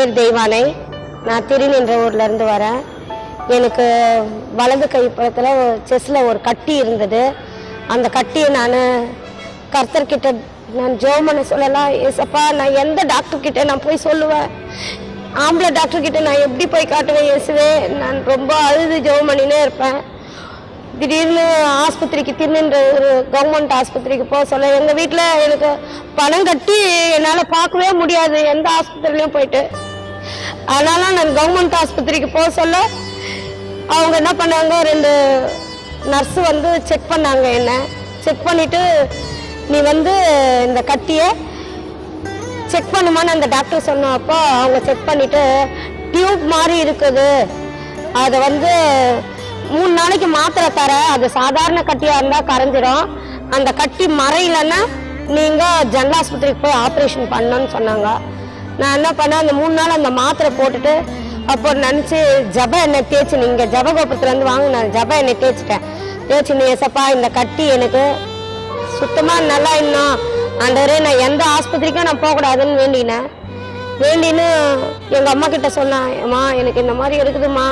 பேர் தெய்வானை. நான் திருநின்ற ஊர்லேருந்து வரேன். எனக்கு வலது கைப்புறத்தில் செஸ்ஸில் ஒரு கட்டி இருந்தது. அந்த கட்டியை நான் கர்த்தர்கிட்ட நான் ஜெபம் பண்ண சொல்லலாம். ஏசப்பா, நான் எந்த டாக்டர்கிட்ட நான் போய் சொல்லுவேன்? ஆம்பளை டாக்டர்கிட்ட நான் எப்படி போய் காட்டுவேன்? இயேசுவே, நான் ரொம்ப அழுது ஜெபம் பண்ணினே இருப்பேன். திடீர்னு ஆஸ்பத்திரிக்கு திருநின்ற ஒரு கவர்மெண்ட் ஆஸ்பத்திரிக்கு போக சொல்ல, எங்கள் வீட்டில் எனக்கு பணம் கட்டி என்னால் பார்க்கவே முடியாது எந்த ஆஸ்பத்திரிலையும் போயிட்டு. அதனால நான் கவர்மெண்ட் ஆஸ்பத்திரிக்கு போக சொல்ல அவங்க என்ன பண்ணாங்க, 2 நர்ஸு வந்து செக் பண்ணாங்க. என்ன செக் பண்ணிவிட்டு, நீ வந்து இந்த கட்டியை செக் பண்ணுமான்னு அந்த டாக்டர் சொன்னப்போ அவங்க செக் பண்ணிவிட்டு, டியூப் மாதிரி இருக்குது, அதை வந்து 3 நாளைக்கு மாத்திரை தர, அது சாதாரண கட்டியாக இருந்தால் கரைஞ்சிடும், அந்த கட்டி மறையிலன்னா நீங்கள் ஜெனரல் ஆஸ்பத்திரிக்கு போய் ஆப்ரேஷன் பண்ணணும்னு சொன்னாங்க. நான் என்ன பண்ணேன், அந்த 3 நாள் அந்த மாத்திரை போட்டுட்டு அப்போ நினச்சி ஜப எண்ணெய் தேய்ச்சி, நீங்கள் ஜபகோபுரத்துலேருந்து வாங்க, நான் ஜப எண்ணெய் தேய்ச்சிட்டேன். தேய்ச்சி, நீ ஏசப்பா இந்த கட்டி எனக்கு சுத்தமாக நல்லா இன்னும் ஆண்டவரே, நான் எந்த ஆஸ்பத்திரிக்கும் நான் போகக்கூடாதுன்னு வேண்டினேன். வேண்டின்னு எங்கள் அம்மா கிட்ட சொன்னேன், அம்மா எனக்கு இந்த மாதிரி இருக்குதும்மா,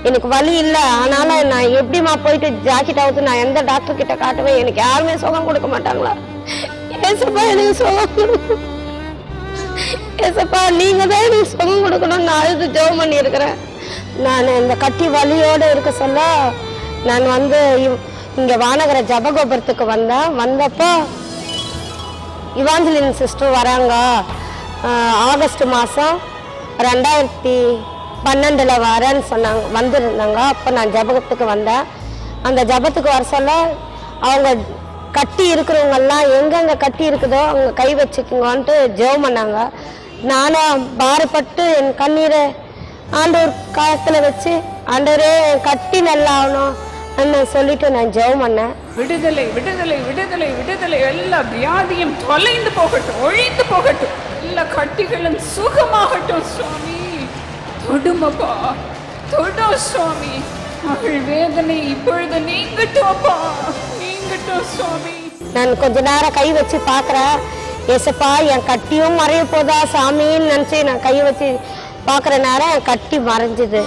எனக்கு வலி இல்லை, அதனால நான் எப்படிம்மா போயிட்டு ஜாக்கெட் அவுத்து நான் எந்த டாக்டர் கிட்ட காட்டுவேன்? எனக்கு யாருமே சுகம் கொடுக்க மாட்டாங்களா? ஏசப்பா எனக்கு சுகம் கொடுக்கும், ஏசப்பா நீங்க தான் எனக்கு சுகம் கொடுக்கணும். நான் அழுது ஜெபம் பண்ணி இருக்கிறேன். நான் இந்த கட்டி வலியோடு இருக்க சொல்ல நான் வந்து இங்கே வானகர ஜபகோபுரத்துக்கு வந்தப்போ இவாஞ்சலின் சிஸ்டர் வராங்க. ஆகஸ்ட் மாதம் 2012 வரேன்னு சொன்னாங்க, வந்துருந்தாங்க. அப்போ நான் ஜபகத்துக்கு வந்தேன். அந்த ஜபத்துக்கு வர சொல்ல அவங்க கட்டி இருக்கிறவங்கெல்லாம் எங்கெங்கே கட்டி இருக்குதோ அவங்க கை வச்சுக்குங்கன்ட்டு ஜெபம் பண்ணாங்க. நானும் பாரப்பட்டு என் கண்ணீரை ஆண்டவர் காலத்தில் வச்சு, ஆண்டவரே கட்டி நல்லா ஆகணும் சொல்லிட்டு நான் ஜெபம் பண்ணேன். விடுதலை விடுதலை விடுதலை விடுதலை, எல்லா வியாதியும் தொலைந்து போகட்டும், ஒழிந்து போகட்டும், எல்லா கட்டிகளும் சுகமாகட்டும். சுவாமி தொடுமப்பா, தொடும் சுவாமி. அவள் வேதனை இப்பொழுது நீங்கட்டும்ப்பா, நீங்கட்டும் சுவாமி. நான் கொஞ்ச நேரம் கை வச்சு பார்க்குறேன். ஏசப்பா என் கட்டியும் மறைய போதா சாமின்னு நினச்சி நான் கை வச்சு பார்க்குற நேரம் என் கட்டி மறைஞ்சிது.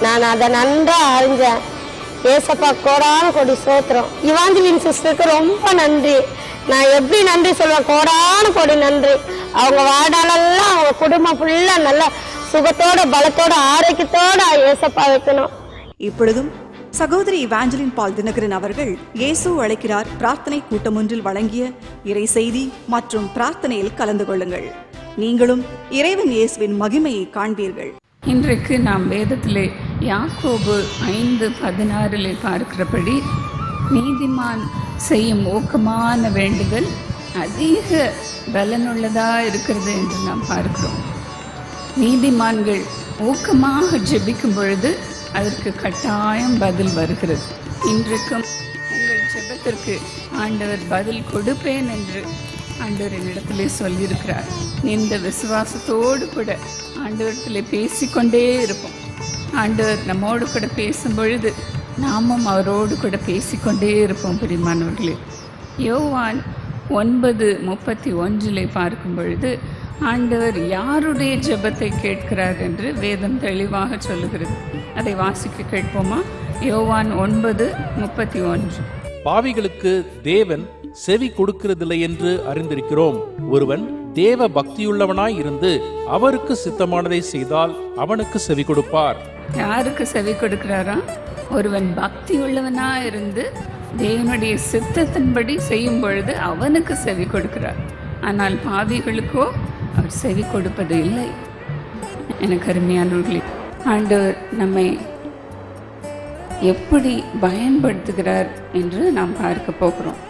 நான் அதை நன்றாக அறிஞ்சேன். ஏசப்பா கோடான கோடி சோத்திரம். இவாஞ்சலின் சிஸ்டருக்கு ரொம்ப நன்றி. நான் எப்படி நன்றி சொல்லுவேன்? கோடான கோடி நன்றி. அவங்க வாழ்நாளெல்லாம் அவங்க குடும்பம் ஃபுல்லாக நல்ல சுகத்தோட பலத்தோட ஆரோக்கியத்தோட ஏசப்பா வைக்கணும். இப்பொழுதும் சகோதரி இவாஞ்சலின் பால் தினகரன் அவர்கள் இயேசு அழைக்கிறார் பிரார்த்தனை கூட்டம் ஒன்றில் வழங்கிய இறை செய்தி மற்றும் பிரார்த்தனையில் கலந்து கொள்ளுங்கள். நீங்களும் இறைவன் இயேசுவின் மகிமையை காண்பீர்கள். இன்றைக்கு நாம் வேதத்திலே யாக்கோபு 5:16 பார்க்கிறபடி, நீதிமான் செய்யும் ஊக்கமான வேண்டுதல் அதிக பலனுள்ளதாக இருக்கிறது என்று நாம் பார்க்கிறோம். நீதிமான்கள் ஊக்கமாக ஜெபிக்கும் பொழுது அதற்கு கட்டாயம் பதில் வருகிறது. இன்றைக்கும் உங்கள் ஜெபத்திற்கு ஆண்டவர் பதில் கொடுப்பேன் என்று ஆண்டவர் என்னிடத்திலே சொல்லியிருக்கிறார். இந்த விசுவாசத்தோடு கூட ஆண்டவரத்திலே பேசிக்கொண்டே இருப்போம். ஆண்டவர் நம்மோடு கூட பேசும் பொழுது நாமும் அவரோடு கூட பேசிக்கொண்டே இருப்போம். பிரியமானவர்களே, யோவான் 9:31 பார்க்கும் பொழுது ஆண்டவர் யாருடைய ஜெபத்தை கேட்கிறார் என்று வேதம் தெளிவாக சொல்லுகிறது. அதை வாசிக்க கேட்போமா? யோவான் 9:31. பாவிகளுக்கு தேவன் செவி கொடுக்கிறதில்லை என்று அறிந்திருக்கிறோம். ஒருவன் தேவ பக்தியுள்ளவனாய் இருந்து அவருக்கு சித்தமானதை செய்தால் அவனுக்கு செவி கொடுப்பார். யாருக்கு செவி கொடுக்கிறாரா? ஒருவன் பக்தி உள்ளவனா இருந்து தேவனுடைய சித்தத்தின்படி செய்யும் பொழுது அவனுக்கு செவி கொடுக்கிறார். ஆனால் பாவிகளுக்கோ அவர் செவி கொடுப்பது இல்லை. எனக்கு அருமையானவர்களே, ஆண்டவர் நம்மை எப்படி பயன்படுத்துகிறார் என்று நாம் பார்க்க போகிறோம்.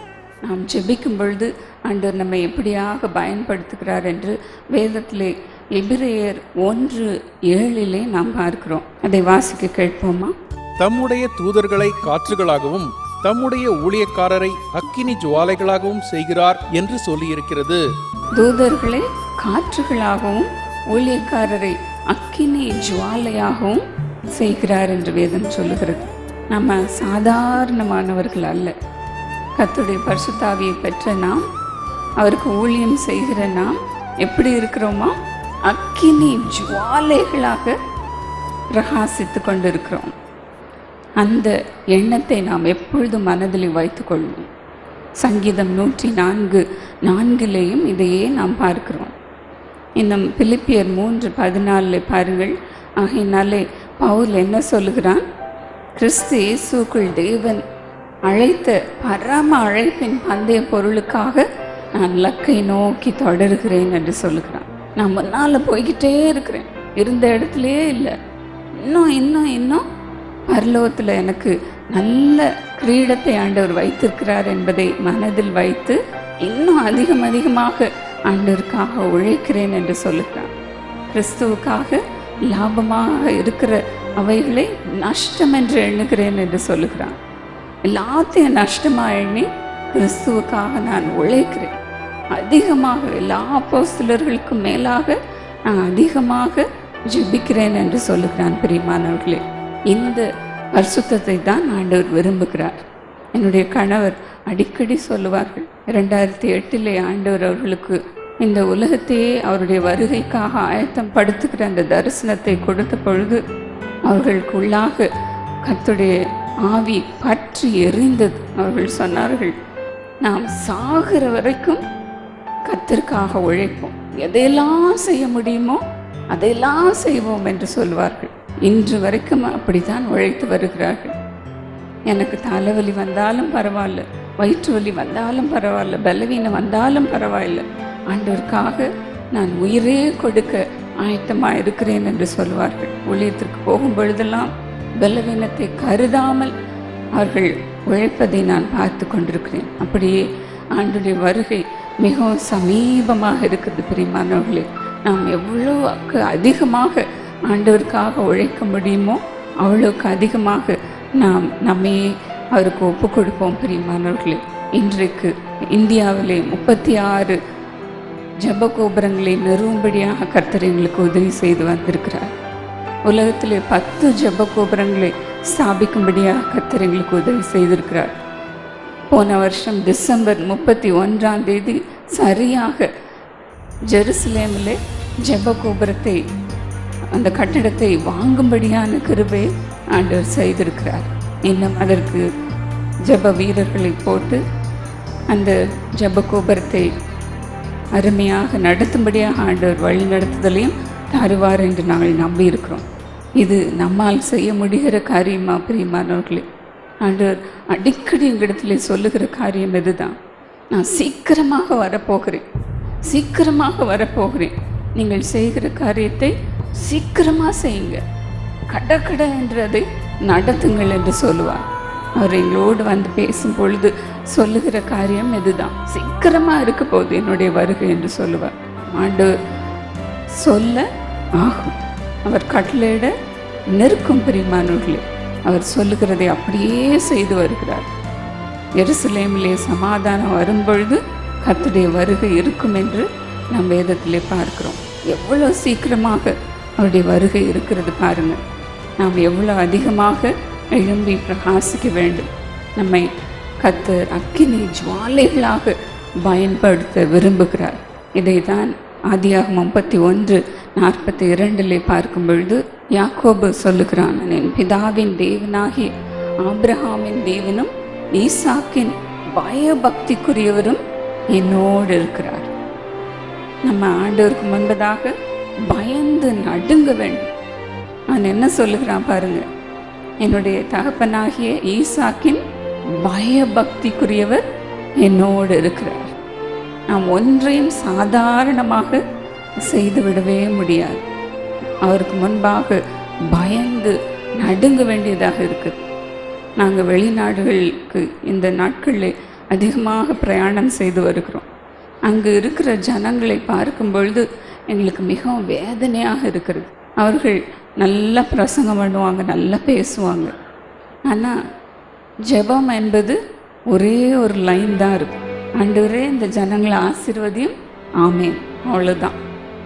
நாம் ஜெபிக்கும் பொழுது ஆண்டவர் நம்மை எப்படியாக பயன்படுத்துகிறார் என்று வேதத்திலே எபிரேயர் 1:7 நாம் பார்க்கிறோம். அதை வாசிக்க கேட்போமா? தம்முடைய தூதர்களை காற்றுகளாகவும் தம்முடைய ஊழியக்காரரை அக்கினி ஜுவாலைகளாகவும் செய்கிறார் என்று சொல்லியிருக்கிறது. தூதர்களை காற்றுகளாகவும் ஊழியக்காரரை அக்கினி ஜுவாலையாகவும் செய்கிறார் என்று வேதம் சொல்லுகிறது. நம்ம சாதாரணமானவர்கள் அல்ல. கர்த்தருடைய பரிசுத்த ஆவியை பெற்ற நாம், அவருக்கு ஊழியம் செய்கிற நாம் எப்படி இருக்கிறோமா? அக்கினி ஜுவாலைகளாக பிரகாசித்து கொண்டிருக்கிறோம். அந்த எண்ணத்தை நாம் எப்பொழுதும் மனதில் வைத்துக்கொள்வோம். சங்கீதம் 104:4 இதையே நாம் பார்க்கிறோம். இன்னும் பிலிப்பியர் 3:14 பாருங்கள். ஆகையினாலே பவுல் என்ன சொல்லுகிறான்? கிறிஸ்து இயேசுக்குள் தேவன் அழைத்த பரம அழைப்பின் பந்தய பொருளுக்காக நான் லக்கை நோக்கி தொடர்கிறேன் என்று சொல்லுகிறான். நான் முன்னால் போய்கிட்டே இருக்கிறேன், இருந்த இடத்துலையே இல்லை. இன்னும் பரலோகத்தில் எனக்கு நல்ல கிரீடத்தை ஆண்டவர் வைத்திருக்கிறார் என்பதை மனதில் வைத்து இன்னும் அதிகமாக ஆண்டவருக்காக உழைக்கிறேன் என்று சொல்லுகிறான். கிறிஸ்துவுக்காக லாபமாக இருக்கிற அவைகளை நஷ்டம் என்று எண்ணுகிறேன் என்று சொல்லுகிறான். எல்லாத்தையும் நஷ்டமாக எண்ணி கிறிஸ்துவுக்காக நான் உழைக்கிறேன். அதிகமாக எல்லா அப்போஸ்தலர்களுக்கும் மேலாக நான் அதிகமாக ஜெபிக்கிறேன் என்று சொல்லுகிறான். பிரியமானவர்களே, இந்த பரிசுத்தத்தை தான் ஆண்டவர் விரும்புகிறார். என்னுடைய கணவர் அடிக்கடி சொல்லுவார்கள், 2008 ஆண்டவர் அவர்களுக்கு இந்த உலகத்தையே அவருடைய வருகைக்காக ஆயத்தம் படுத்துகிற அந்த தரிசனத்தை கொடுத்த பொழுது அவர்களுக்குள்ளாக கர்த்தருடைய ஆவி பற்றி எரிந்தது. அவர்கள் சொன்னார்கள், நாம் சாகிற வரைக்கும் கர்த்தருக்காக உழைப்போம், எதையெல்லாம் செய்ய முடியுமோ அதையெல்லாம் செய்வோம் என்று சொல்வார்கள். இன்று வரைக்கும் அப்படித்தான் உழைத்து வருகிறார்கள். எனக்கு தலைவலி வந்தாலும் பரவாயில்ல, வயிற்று வலி வந்தாலும் பரவாயில்ல, பலவீனம் வந்தாலும் பரவாயில்லை, ஆண்டவருக்காக நான் உயிரே கொடுக்க ஆயத்தமாக இருக்கிறேன் என்று சொல்வார்கள். ஊழியத்திற்கு போகும் பொழுதெல்லாம் பலவீனத்தை கருதாமல் அவர்கள் உழைப்பதை நான் பார்த்து கொண்டிருக்கிறேன். அப்படியே ஆண்டுடைய வருகை மிகவும் சமீபமாக இருக்குது. பிரியமானவர்களே, நாம் எவ்வளோக்கு அதிகமாக ஆண்டவருக்காக உழைக்க முடியுமோ அவ்வளோக்கு அதிகமாக நாம் நம்மையே அவருக்கு ஒப்பு கொடுப்போம். பிரியமானவர்களே, இன்றைக்கு இந்தியாவிலே 36 ஜப கோபுரங்களை நிறுவும்படியாக கர்த்தர் எங்களுக்கு உதவி செய்து வந்திருக்கிறார். உலகத்திலே 10 ஜப கோபுரங்களை ஸ்தாபிக்கும்படியாக கர்த்தர் எங்களுக்கு உதவி செய்திருக்கிறார். போன வருஷம் டிசம்பர் 31 சரியாக ஜெருசலேமிலே ஜப கோபுரத்தை, அந்த கட்டிடத்தை வாங்கும்படியான கிருபை ஆண்டவர் செய்திருக்கிறார். இன்னும் அதற்கு ஜப வீரர்களை போட்டு அந்த ஜப கோபுரத்தை அருமையாக நடத்தும்படியாக ஆண்டவர் வழி நடத்துதலையும் தருவார் என்று நாங்கள் நம்பி இருக்கிறோம். இது நம்மால் செய்ய முடிகிற காரியமா? பிரியமானவர்களே, ஆண்டவர் அடிக்கடி எங்களிடத்துல சொல்லுகிற காரியம் இதுதான், நான் சீக்கிரமாக வரப்போகிறேன், நீங்கள் செய்கிற காரியத்தை சீக்கிரமாக செய்யுங்க, கட என்றதை நடத்துங்கள் என்று சொல்லுவார். அவர் எங்களோடு வந்து பேசும் பொழுது சொல்லுகிற காரியம் இதுதான், சீக்கிரமாக இருக்க போகுது என்னுடைய வருகை என்று சொல்லுவார். ஆண்டவர் சொல்ல ஆகும், அவர் கட்டளையிட நெருக்கும். பிரியமானவர்களே, அவர் சொல்லுகிறதை அப்படியே செய்து வருகிறார். எருசலேமிலே சமாதானம் வரும்பொழுது கர்த்தருடைய வருகை இருக்கும் என்று நம் வேதத்திலே பார்க்கிறோம். எவ்வளோ சீக்கிரமாக அவருடைய வருகை இருக்கிறது பாருங்கள். நாம் எவ்வளோ அதிகமாக எழும்பி பிரகாசிக்க வேண்டும். நம்மை கர்த்தர் அக்கினி ஜுவாலைகளாக பயன்படுத்த விரும்புகிறார். இதை தான் ஆதியாகமம் 31:42 பார்க்கும் பொழுது யாக்கோபு சொல்லுகிறான், என் பிதாவின் தேவனாகிய ஆபிரகாமின் தேவனும் ஈசாக்கின் பயபக்திக்குரியவரும் என்னோடு இருக்கிறார். நம்ம ஆண்டவருக்கு முன்பதாக பயந்து நடுங்க வேண்டும். நான் என்ன சொல்லுகிறான் பாருங்க, என்னுடைய தகப்பனாகிய ஈசாக்கின் பயபக்திக்குரியவர் என்னோடு இருக்கிறார். நாம் ஒன்றையும் சாதாரணமாக செய்துவிடவே முடியாது. அவருக்கு முன்பாக பயந்து நடுங்க வேண்டியதாக இருக்குது. நாங்கள் வெளிநாடுகளுக்கு இந்த நாட்களில் அதிகமாக பிரயாணம் செய்து வருகிறோம். அங்கு இருக்கிற ஜனங்களை பார்க்கும் பொழுது எங்களுக்கு மிகவும் வேதனையாக இருக்கிறது. அவர்கள் நல்லா பிரசங்கம் பண்ணுவாங்க, நல்லா பேசுவாங்க. ஆனால் ஜெபம் என்பது ஒரே ஒரு லைன் தான் இருக்கும், ஆண்டவரே இந்த ஜனங்களை ஆசீர்வதியும், ஆமேன், அவ்வளோதான்.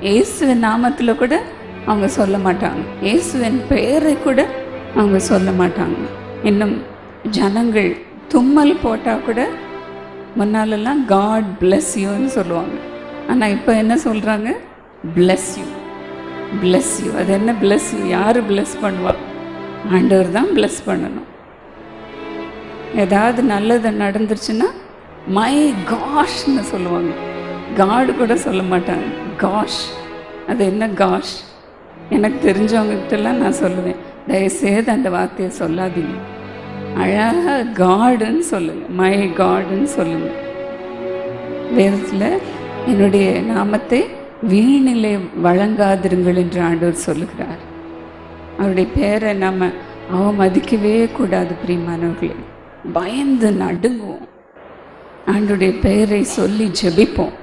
இயேசுவின் நாமத்தில் கூட அவங்க சொல்ல மாட்டாங்க, இயேசுவின் பெயரை கூட அவங்க சொல்ல மாட்டாங்க. இன்னும் ஜனங்கள் தும்மல் போட்டால் கூட முன்னாலெல்லாம் காட் பிளஸ் யூன்னு சொல்லுவாங்க. ஆனால் இப்போ என்ன சொல்கிறாங்க? Bless you, bless you. அது என்ன bless you? யார் bless பண்ணுவா? ஆண்டவர் தான் bless பண்ணணும். ஏதாவது நல்லது நடந்துருச்சுன்னா மை காஷ்ன்னு சொல்லுவாங்க. காடு கூட சொல்ல மாட்டாங்க, காஷ். அது என்ன காஷ்? எனக்கு தெரிஞ்சவங்ககிட்டலாம் நான் சொல்லுவேன், தயவுசெய்து அந்த வார்த்தையை சொல்லாதீங்க, அழகாக காடுன்னு சொல்லுங்க, மை காடுன்னு சொல்லுங்க. வேதத்தில் என்னுடைய நாமத்தை வீணிலே வழங்காதிருங்கள் என்று ஆண்டவர் சொல்லுகிறார். அவருடைய பேரை நம்ம அவமதிக்கவே கூடாது பிரியமானவர்களே. பயந்து நடுங்குவோம், ஆண்டவருடைய பெயரை சொல்லி ஜெபிப்போம்,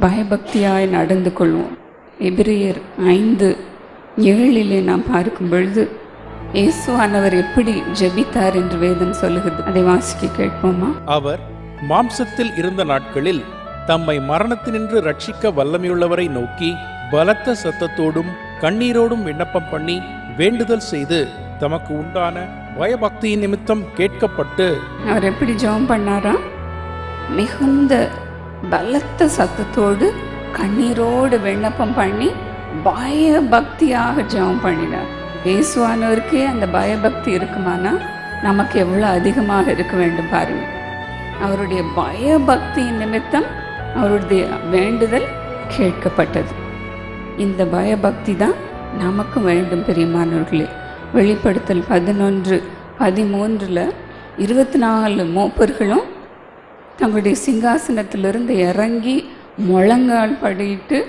பயபக்தியாய் நடந்து கொள்வோம். எபிரேயர் 5:7 நாம் பார்க்கும் பொழுது இயேசுவானவர் எப்படி ஜெபித்தார் என்று வேதம் சொல்லுகிறது. அதை வாசிக்க கேட்போமா? அவர் மாம்சத்தில் இருந்த நாட்களில் தம்மை மரணத்தினின்று ரட்சிக்க வல்லமையுள்ளவரை நோக்கி பலத்த சத்தத்தோடும் கண்ணீரோடும் விண்ணப்பம் பண்ணி வேண்டுதல் செய்து தமக்கு உண்டான பயபக்தியின் நிமித்தம் கேட்கப்பட்டு. அவர் எப்படி ஜெபம் பண்ணாரா? மிகுந்த பலத்த சத்தத்தோடு கண்ணீரோடு விண்ணப்பம் பண்ணி பயபக்தியாக ஜெபம் பண்ணினார். இயேசுவானவருக்கே அந்த பயபக்தி இருக்குமானா நமக்கு எவ்வளோ அதிகமாக இருக்க வேண்டும் பாருங்க. அவருடைய பயபக்தியின் நிமித்தம் அவருடைய வேண்டுதல் கேட்கப்பட்டது. இந்த பயபக்தி தான் நமக்கு வேண்டும் பிரியமானவர்களே. வெளிப்படுத்தல் 11:13 24 மூப்பர்களும் தங்களுடைய சிங்காசனத்திலிருந்து இறங்கி முழங்கால் படிட்டு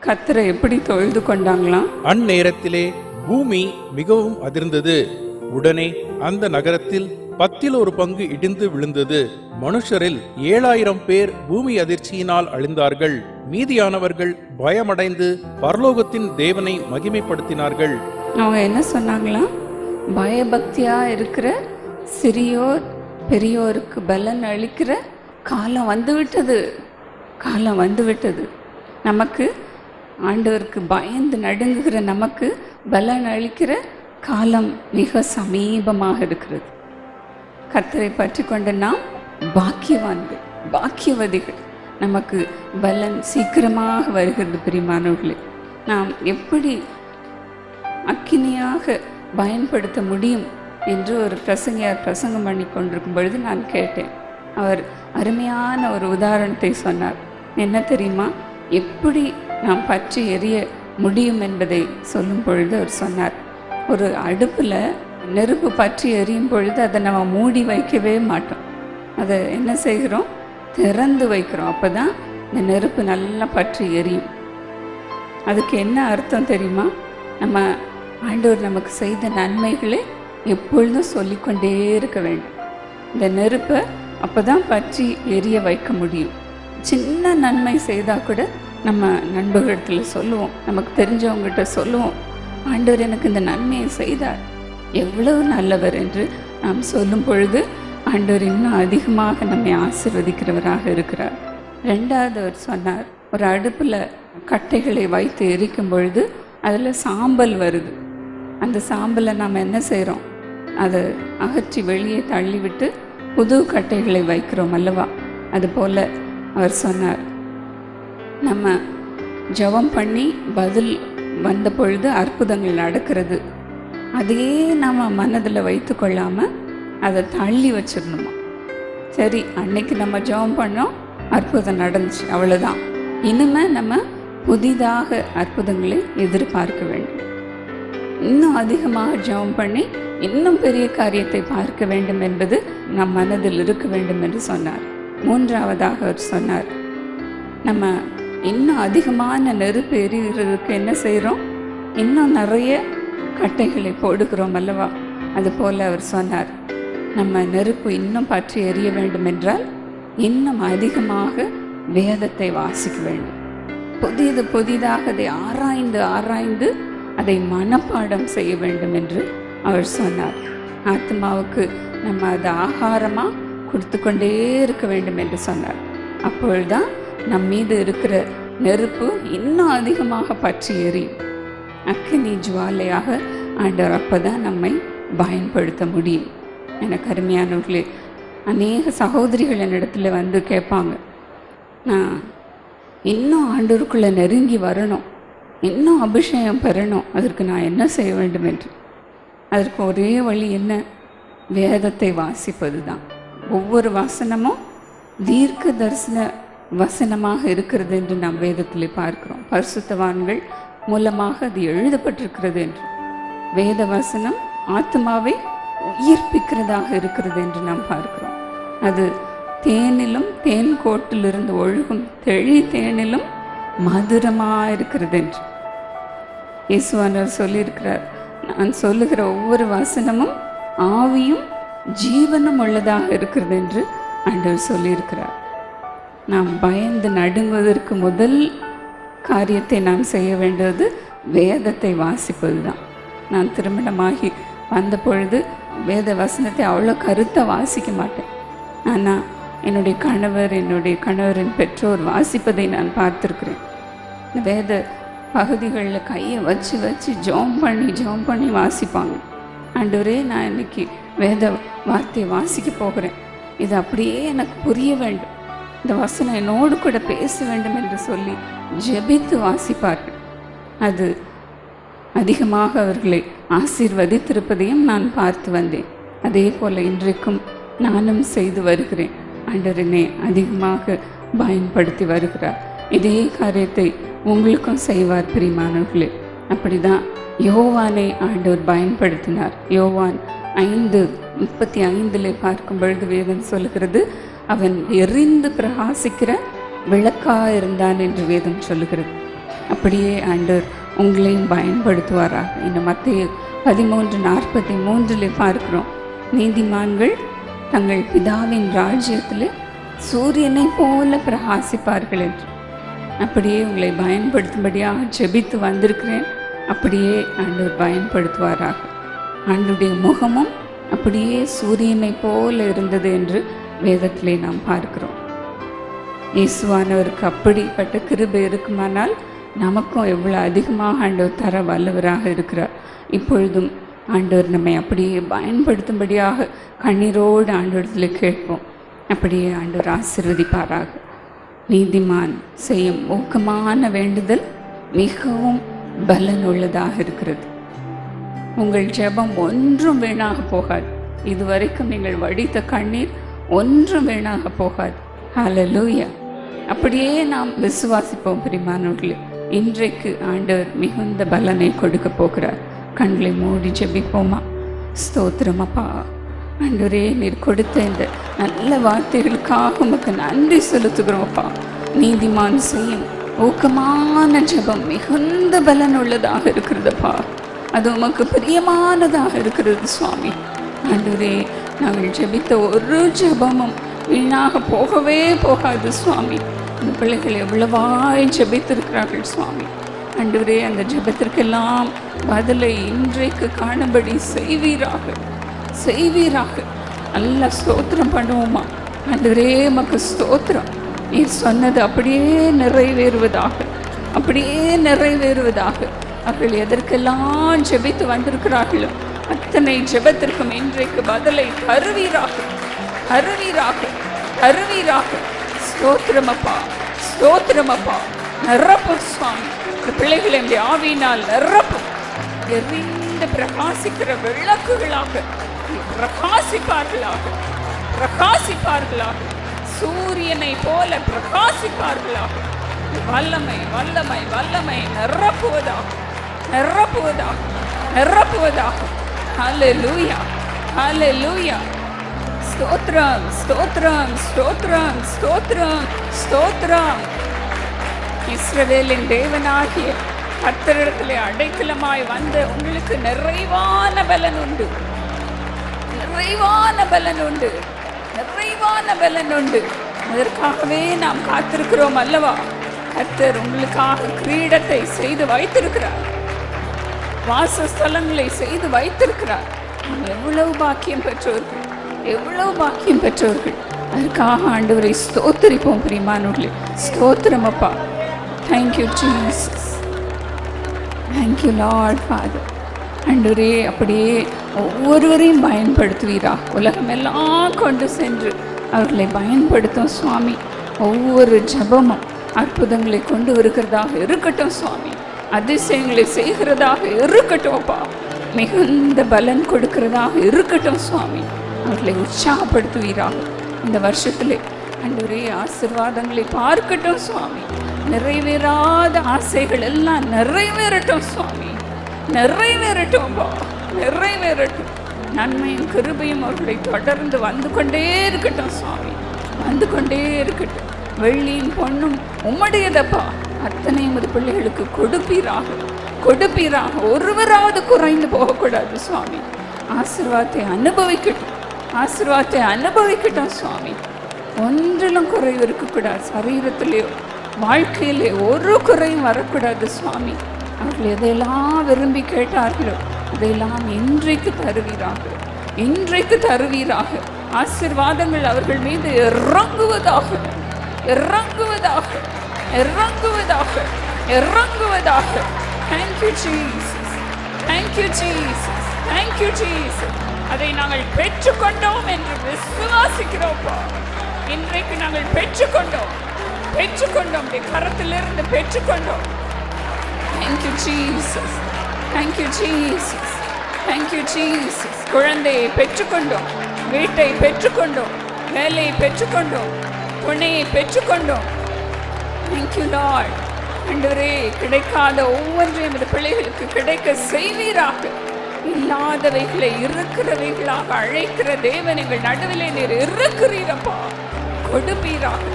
கர்த்தரை எப்படி தொழுது கொண்டாங்களாம். அந்நேரத்திலே பூமி மிகவும் அதிர்ந்தது. உடனே அந்த நகரத்தில் 10 இடிந்து விழுந்தது. மனுஷரில் 7000 பேர் பூமி அதிர்ச்சியினால் அழிந்தார்கள். மீதியானவர்கள் பயமடைந்து பரலோகத்தின் தேவனை மகிமைப்படுத்தினார்கள். அவங்க என்ன சொன்னாங்களாம்? பயபக்தியா இருக்கிற சிறியோர் பெரியோருக்கு பலன் அளிக்கிற காலம் வந்துவிட்டது, காலம் வந்துவிட்டது. நமக்கு ஆண்டவருக்கு பயந்து நடுங்குகிற நமக்கு பலன் அளிக்கிற காலம் மிக சமீபமாக இருக்கிறது. கர்த்தரை பற்றி கொண்ட நாம் பாக்கியவான்கள், பாக்கியவதிகள். நமக்கு பலன் சீக்கிரமாக வருகிறது பிரியமானவர்களே. நாம் எப்படி அக்கினியாக பயன்படுத்த முடியும் என்று ஒரு பிரசங்கியார் பிரசங்கம் பண்ணி கொண்டிருக்கும் பொழுது நான் கேட்டேன். அவர் அருமையான ஒரு உதாரணத்தை சொன்னார். என்ன தெரியுமா? எப்படி நாம் பற்றி எரிய முடியும் என்பதை சொல்லும் பொழுது அவர் சொன்னார், ஒரு அடுப்பில் நெருப்பு பற்றி எரியும் பொழுது அதை நம்ம மூடி வைக்கவே மாட்டோம். அதை என்ன செய்கிறோம்? திறந்து வைக்கிறோம். அப்போ தான் இந்த நெருப்பு நல்லா பற்றி எரியும். அதுக்கு என்ன அர்த்தம் தெரியுமா? நம்ம ஆண்டவர் நமக்கு செய்த நன்மைகளை எப்பொழுதும் சொல்லிக்கொண்டே இருக்க வேண்டும். இந்த நெருப்பை அப்போ தான் பற்றி எரிய வைக்க முடியும். சின்ன நன்மை செய்தால் கூட நம்ம நண்பர்களிடத்தில் சொல்லுவோம், நமக்கு தெரிஞ்சவங்ககிட்ட சொல்லுவோம், ஆண்டவர் எனக்கு இந்த நன்மையை செய்தார், எவ்வளவு நல்லவர் என்று நாம் சொல்லும் பொழுது ஆண்டவர் இன்னும் அதிகமாக நம்மை ஆசீர்வதிக்கிறவராக இருக்கிறார். ரெண்டாவது அவர் சொன்னார், ஒரு அடுப்பில் கட்டைகளை வைத்து எரிக்கும் பொழுது அதில் சாம்பல் வருது. அந்த சாம்பலை நாம் என்ன செய்கிறோம்? அதை அகற்றி வெளியே தள்ளிவிட்டு புது கட்டைகளை வைக்கிறோம் அல்லவா? அதுபோல் அவர் சொன்னார், நம்ம ஜெபம் பண்ணி பதில் வந்த பொழுது அற்புதங்கள் நடக்கிறது. அதையே நம்ம மனதில் வைத்து கொள்ளாமல் அதை தள்ளி வச்சிடணுமா. சரி, அன்னைக்கு நம்ம ஜெபம் பண்ணோம், அற்புதம் நடந்துச்சு, அவ்வளோதான். இனிமேல் நம்ம புதிதாக அற்புதங்களை எதிர்பார்க்க வேண்டும். இன்னும் அதிகமாக ஜெபம் பண்ணி இன்னும் பெரிய காரியத்தை பார்க்க வேண்டும் என்பது நம் மனதில் இருக்க வேண்டும் என்று சொன்னார். மூன்றாவதாக அவர் சொன்னார், நம்ம இன்னும் அதிகமான நெருப்பு எரிகிறதுக்கு என்ன செய்கிறோம்? இன்னும் நிறைய கட்டைகளை போடுகிறோம் அல்லவா? அதுபோல் அவர் சொன்னார், நம்ம நெருப்பு இன்னும் பற்றி எரிய வேண்டும் என்றால் இன்னும் அதிகமாக வேதத்தை வாசிக்க வேண்டும். புதிதாக அதை ஆராய்ந்து ஆராய்ந்து அதை மனப்பாடம் செய்ய வேண்டும் என்று அவர் சொன்னார். ஆத்மாவுக்கு நம்ம அதை ஆகாரமாக கொடுத்து கொண்டே இருக்க வேண்டும் என்று சொன்னார். அப்பொழுதுதான் நம் மீது இருக்கிற நெருப்பு இன்னும் அதிகமாக பற்றி எரியும். அக்கினி ஜுவாலையாக ஆண்டவர் அப்போ தான் நம்மை பயன்படுத்த முடியும். எனக்கு அருமையானவர்களே, அநேக சகோதரிகள் என்னிடத்துல வந்து கேட்பாங்க, நான் இன்னும் ஆண்டவருக்குள்ளே நெருங்கி வரணும், இன்னும் அபிஷேகம் பெறணும், அதற்கு நான் என்ன செய்ய வேண்டும் என்று. அதற்கு ஒரே வழி என்ன? வேதத்தை வாசிப்பது தான். ஒவ்வொரு வசனமும் தீர்க்க தரிசன வசனமாக இருக்கிறது என்று நாம் வேதத்திலே பார்க்கிறோம். பரிசுத்தவான்கள் மூலமாக அது எழுதப்பட்டிருக்கிறது என்று. வேத வசனம் ஆத்மாவை உயிர்ப்பிக்கிறதாக இருக்கிறது என்று நாம் பார்க்கிறோம். அது தேனிலும் தேன் கோட்டிலிருந்து ஒழுகும் தெளி தேனிலும் மதுரமாக இருக்கிறது என்று இயேசுவானவர் சொல்லியிருக்கிறார். நான் சொல்லுகிற ஒவ்வொரு வசனமும் ஆவியும் ஜீவனும் உள்ளதாக இருக்கிறது என்று ஆண்டவர் சொல்லியிருக்கிறார். நாம் பயந்து நடுங்குவதற்கு முதல் காரியத்தை நாம் செய்ய வேண்டியது வேதத்தை வாசிப்பது தான். நான் திருமணமாகி வந்த பொழுது வேத வசனத்தை அவ்வளோ கருத்தை வாசிக்க மாட்டேன். ஆனால் என்னுடைய கணவரின் பெற்றோர் வாசிப்பதை நான் பார்த்துருக்குறேன். இந்த வேத பகுதிகளில் கையை வச்சு வச்சு ஜெபம் பண்ணி வாசிப்பாங்க. ஆண்டவரே, நான் இன்னைக்கு வேத வார்த்தையை வாசிக்க போகிறேன், இது அப்படியே எனக்கு புரிய வேண்டும், இந்த வசனம் என்னோடு கூட பேச வேண்டும் என்று சொல்லி ஜெபித்து வாசிப்பார்கள். அது அதிகமாக அவர்களை ஆசீர்வதித்திருப்பதையும் நான் பார்த்து வந்தேன். அதே போல் இன்றைக்கும் நானும் செய்து வருகிறேன். ஆண்டவரே அதிகமாக பயன்படுத்தி வருகிறார். இதே காரியத்தை உங்களுக்கும் செய்வார் பிரியமானவர்களே. அப்படிதான் யோவானை ஆண்டவர் பயன்படுத்தினார். யோவான் 5:35 பார்க்கும் பொழுது வேதம் சொல்லுகிறது, அவன் எரிந்து பிரகாசிக்கிற விளக்காக இருந்தான் என்று வேதம் சொல்லுகிறது. அப்படியே ஆண்டவர் உங்களையும் பயன்படுத்துவாராக. இந்த மத்தேயு 13:43 பார்க்கிறோம், நீதிமான்கள் தங்கள் பிதாவின் ராஜ்யத்தில் சூரியனை போல பிரகாசிப்பார்கள் என்று. அப்படியே உங்களை பயன்படுத்தும்படியாக ஜெபித்து வந்திருக்கிறேன். அப்படியே ஆண்டவர் பயன்படுத்துவாராக. ஆண்டவருடைய முகமும் அப்படியே சூரியனை போல இருந்தது என்று வேதத்திலே நாம் பார்க்கிறோம். இயேசுவானவருக்கு அப்படிப்பட்ட கிருபை இருக்குமானால் நமக்கும் எவ்வளோ அதிகமாக ஆண்டவர் தர வல்லவராக இருக்கிறார். இப்பொழுதும் ஆண்டவர் நம்மை அப்படியே பயன்படுத்தும்படியாக கண்ணீரோடு ஆண்டவரத்தில் கேட்போம். அப்படியே ஆண்டவர் ஆசீர்வதிப்பாராக. நீதிமான் செய்யும் ஊக்கமான வேண்டுதல் மிகவும் பலனுள்ளதாக இருக்கிறது. உங்கள் ஜெபம் ஒன்றும் வீணாக போகாது. இதுவரைக்கும் நீங்கள் வடித்த கண்ணீர் ஒன்றும் வீணாக போகாது. ஹல்லேலூயா. அப்படியே நாம் விசுவாசிப்போம் பிரியமானவர்களே. இன்றைக்கு ஆண்டவர் மிகுந்த பலனை கொடுக்க போகிறார். கண்களை மூடி ஜெபிப்போமா? ஸ்தோத்திரம் அப்பா. ஆண்டவரே, நீர் கொடுத்த இந்த நல்ல வார்த்தைகளுக்காக உமக்கு நன்றி செலுத்துகிறோம் அப்பா. நீதிமான் செய்யும் ஊக்கமான ஜெபம் மிகுந்த பலன் உள்ளதாக இருக்கிறதுப்பா. அது உமக்கு பிரியமானதாக இருக்கிறது சுவாமி. ஆண்டவரே, நாங்கள் ஜெபித்த ஒரு ஜெபமும் வீணாக போகவே போகாது சுவாமி. அந்த பிள்ளைகள் எவ்வளவாய் ஜெபித்திருக்கிறார்கள் சுவாமி. ஆண்டவரே, அந்த ஜெபத்திற்கெல்லாம் பதிலை இன்றைக்கு காணும்படி செய்வீராக. நல்ல ஸ்தோத்திரம் பண்ணுவோமா? ஆண்டவரே, உமக்கு ஸ்தோத்திரம். நீர் சொன்னது அப்படியே நிறைவேறுவதாக. அவர்கள் எதற்கெல்லாம் ஜெபித்து வந்திருக்கிறார்களோ அத்தனை ஜெபத்திற்கும் இன்றைக்கு பதிலை தருவீராக. ஸ்தோத்திரமப்பா. நிரப்பு சுவாமி. பிள்ளைகளை ஆவியினால் நிரப்பும். எரிந்து பிரகாசிக்கிற விளக்குகளாக பிரகாசிப்பார்களாக. சூரியனை போல பிரகாசிப்பார்களாக. வல்லமை நிரப்புவதாக. ஹல்லேலூயா. ஸ்தோத்திரம். இஸ்ரவேலின் தேவனாகிய கர்த்தரிடத்திலே அடைக்கலமாய் வந்த உங்களுக்கு நிறைவான பலன் உண்டு. அதற்காகவே நாம் காத்திருக்கிறோம் அல்லவா? கர்த்தர் உங்களுக்காக கிரீடத்தை செய்து வைத்திருக்கிறார். வாசஸ்தலங்களை செய்து வைத்திருக்கிறார். எவ்வளவு பாக்கியம் பெற்றோர்கள். அதற்காக ஆண்டவரை ஸ்தோத்திரிப்போம் பிரியமானவர்களே. ஸ்தோத்திரம் அப்பா. Thank you Jesus. Thank you Lord father. ஆண்டவரே, அப்படியே ஒவ்வொருவரையும் பயன்படுத்துவீரா. உலகமெல்லாம் கொண்டு சென்று அவர்களை பயன்படுத்தும் சுவாமி. ஒவ்வொரு ஜபமும் அற்புதங்களை கொண்டு வருகிறதாக இருக்கட்டும் சுவாமி. அதிசயங்களை செய்கிறதாக இருக்கட்டும்ப்பா. மிகுந்த பலன் கொடுக்கிறதாக இருக்கட்டும் சுவாமி. அவர்களை உற்சாகப்படுத்துவீராக. இந்த வருஷத்திலே ஆண்டவரே ஆசீர்வாதங்களை பார்க்கட்டும் சுவாமி. நிறைவேறாத ஆசைகள் எல்லாம் நிறைவேறட்டும் சுவாமி. நிறைவேறட்டும்பா, நிறைவேறட்டும். நன்மையும் கிருபையும் அவர்களை தொடர்ந்து வந்து கொண்டே இருக்கட்டும் சுவாமி. வந்து கொண்டே இருக்கட்டும். வெள்ளியும் பொண்ணும் உம்முடையதப்பா. அத்தனை உமது பிள்ளைகளுக்கு கொடுப்பீராக, கொடுப்பீராக. ஒருவராவது குறைந்து போகக்கூடாது சுவாமி. ஆசீர்வாதத்தை அனுபவிக்கட்டும், ஆசீர்வாதத்தை அனுபவிக்கட்டும் சுவாமி. ஒன்றிலும் குறைவு இருக்கக்கூடாது. சரீரத்திலேயோ வாழ்க்கையிலே ஒரு குறையும் வரக்கூடாது சுவாமி. அவர்கள் எதையெல்லாம் விரும்பி கேட்டார்களோ அதையெல்லாம் இன்றைக்கு தருவீராக, இன்றைக்கு தருவீராக. ஆசீர்வாதங்கள் அவர்கள் மீது இறங்குவதாக, இறங்குவதாக, இறங்குவதாக, இறங்குவதாக. Thank you Jesus, thank you Jesus, thank you Jesus. அதை நாங்கள் பெற்றுக்கொண்டோம் என்று விசுவாசிக்கிறோம்ப்பா. இன்றைக்கு நாங்கள் பெற்றுக்கொண்டோம், பெற்றுக்கொண்டோம். கரத்திலிருந்து பெற்றுக்கொண்டோம். Thank you Jesus, thank you Jesus, thank you Jesus. குழந்தையை பெற்றுக்கொண்டோம், வீட்டை பெற்றுக்கொண்டோம், வேலையை பெற்றுக்கொண்டோம், துணையை பெற்றுக்கொண்டோம். Thank you Lord. ஆண்டவரே, கிடைக்காத ஒவ்வொன்றையும் இந்த பிள்ளைகளுக்கு கிடைக்க செய்வீராக. இல்லாதவைகளை இருக்கிறவைகளாக அழைக்கிற தேவன் எங்கள் நடுவிலே நீர் இருக்கிறீரப்பா. கொடுப்பீராக,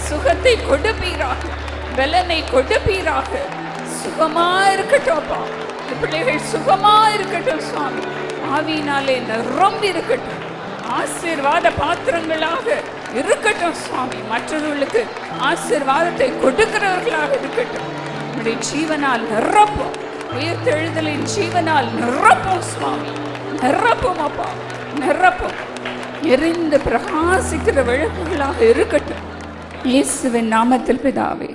சுகத்தை கொடுப்பீராக, பலனை கொடுப்பீராக. சுகமா இருக்கட்டும்ப்பா. இந்த பிள்ளைகள் சுகமா இருக்கட்டும் சுவாமி. ஆவியினாலே நிரம்பி இருக்கட்டும். ஆசீர்வாத பாத்திரங்களாக இருக்கட்டும் சுவாமி. மற்றவர்களுக்கு ஆசீர்வாதத்தை கொடுக்கிறவர்களாக இருக்கட்டும். நம்முடைய ஜீவனால் நிரப்பும், உயிர்த்தெழுதலின் ஜீவனால் நிரப்பும் சுவாமி. நிரப்பும் அப்பா, நிரப்பும். எரிந்து பிரகாசிக்கிற விளக்குகளாக இருக்கட்டும். இயேசுவின் நாமத்தில் பிதாவே.